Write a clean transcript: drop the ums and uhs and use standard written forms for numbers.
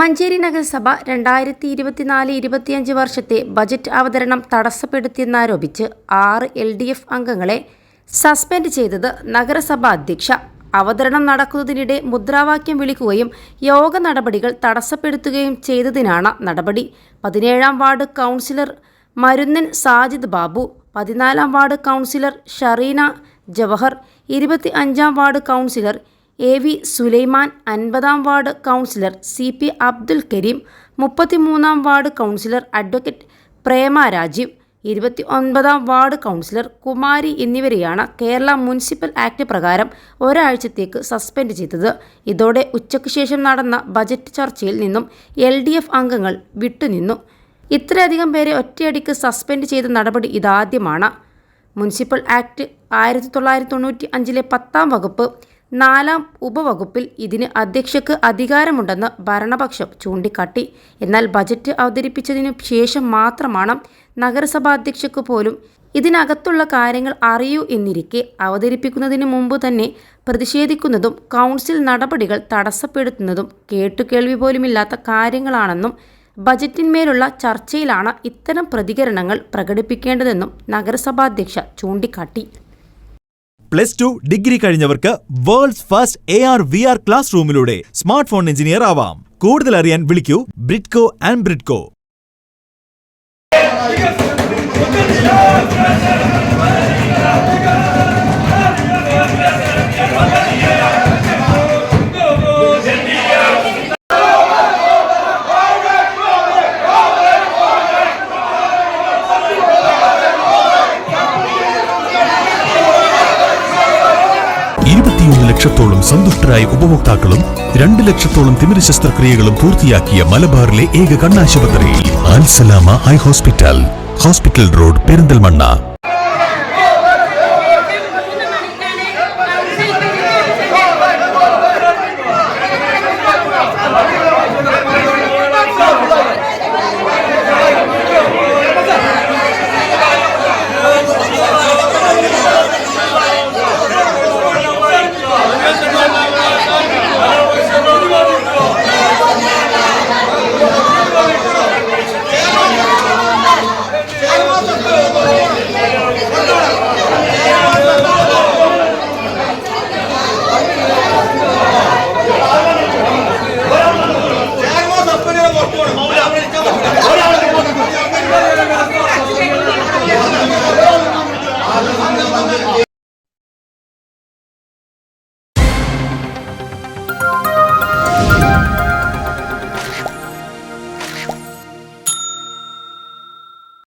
വളാഞ്ചേരി നഗരസഭ 2024-25 വർഷത്തെ ബജറ്റ് അവതരണം തടസ്സപ്പെടുത്തിയെന്നാരോപിച്ച് 6 LDF അംഗങ്ങളെ സസ്പെൻഡ് ചെയ്തത് നഗരസഭാ അധ്യക്ഷ. അവതരണം നടക്കുന്നതിനിടെ മുദ്രാവാക്യം വിളിക്കുകയും യോഗ നടപടികൾ തടസ്സപ്പെടുത്തുകയും ചെയ്തതിനാണ് നടപടി. 17-ാം വാർഡ് കൗൺസിലർ മരുന്നൻ സാജിദ് ബാബു, 14-ാം വാർഡ് കൗൺസിലർ ഷറീന ജവഹർ, 25-ാം വാർഡ് കൗൺസിലർ AV സുലൈമാൻ, 50-ാം ward councillor CP Abdul Kareem, 33-ാം ward councillor advocate Prema Rajeev, 29-ാം വാർഡ് കൗൺസിലർ കുമാരി എന്നിവരെയാണ് കേരള മുനിസിപ്പൽ ആക്ട് പ്രകാരം ഒരാഴ്ചത്തേക്ക് സസ്പെൻഡ് ചെയ്തത്. ഇതോടെ ഉച്ചയ്ക്ക് ശേഷം നടന്ന ബജറ്റ് ചർച്ചയിൽ നിന്നും LDF അംഗങ്ങൾ വിട്ടുനിന്നു. ഇത്രയധികം പേരെ ഒറ്റയടിക്ക് സസ്പെൻഡ് ചെയ്ത നടപടി ഇതാദ്യമാണ്. മുനിസിപ്പൽ ആക്ട് 1995-ലെ 10-ാം വകുപ്പ് 4-ാം ഉപവകുപ്പിൽ ഇതിന് അധ്യക്ഷയ്ക്ക് അധികാരമുണ്ടെന്ന് ഭരണപക്ഷം ചൂണ്ടിക്കാട്ടി. എന്നാൽ ബജറ്റ് അവതരിപ്പിച്ചതിനു ശേഷം മാത്രമാണ് നഗരസഭാ അധ്യക്ഷയ്ക്ക് പോലും ഇതിനകത്തുള്ള കാര്യങ്ങൾ അറിയൂ എന്നിരിക്കെ അവതരിപ്പിക്കുന്നതിന് മുമ്പ് തന്നെ പ്രതിഷേധിക്കുന്നതും കൗൺസിൽ നടപടികൾ തടസ്സപ്പെടുത്തുന്നതും കേട്ടുകേൾവി പോലുമില്ലാത്ത കാര്യങ്ങളാണെന്നും ബജറ്റിന്മേലുള്ള ചർച്ചയിലാണ് ഇത്തരം പ്രതികരണങ്ങൾ പ്രകടിപ്പിക്കേണ്ടതെന്നും നഗരസഭാധ്യക്ഷ ചൂണ്ടിക്കാട്ടി. +2 ഡിഗ്രി കഴിഞ്ഞവർക്ക് വേൾഡ്സ് ഫസ്റ്റ് AR/VR ക്ലാസ് റൂമിലൂടെ സ്മാർട്ട് ഫോൺ എഞ്ചിനീയർ ആവാം. കൂടുതൽ അറിയാൻ വിളിക്കൂ ബ്രിഡ്കോ ആൻഡ് ബ്രിഡ്കോ. ലക്ഷത്തോളം സന്തുഷ്ടരായ ഉപഭോക്താക്കളും 2 ലക്ഷത്തോളം തിമിര ശസ്ത്രക്രിയകളും പൂർത്തിയാക്കിയ മലബാറിലെ ഏക കണ്ണാശുപത്രി അൽ സലാമ ഹൈ ഹോസ്പിറ്റൽ റോഡ് പെരിന്തൽമണ്ണ.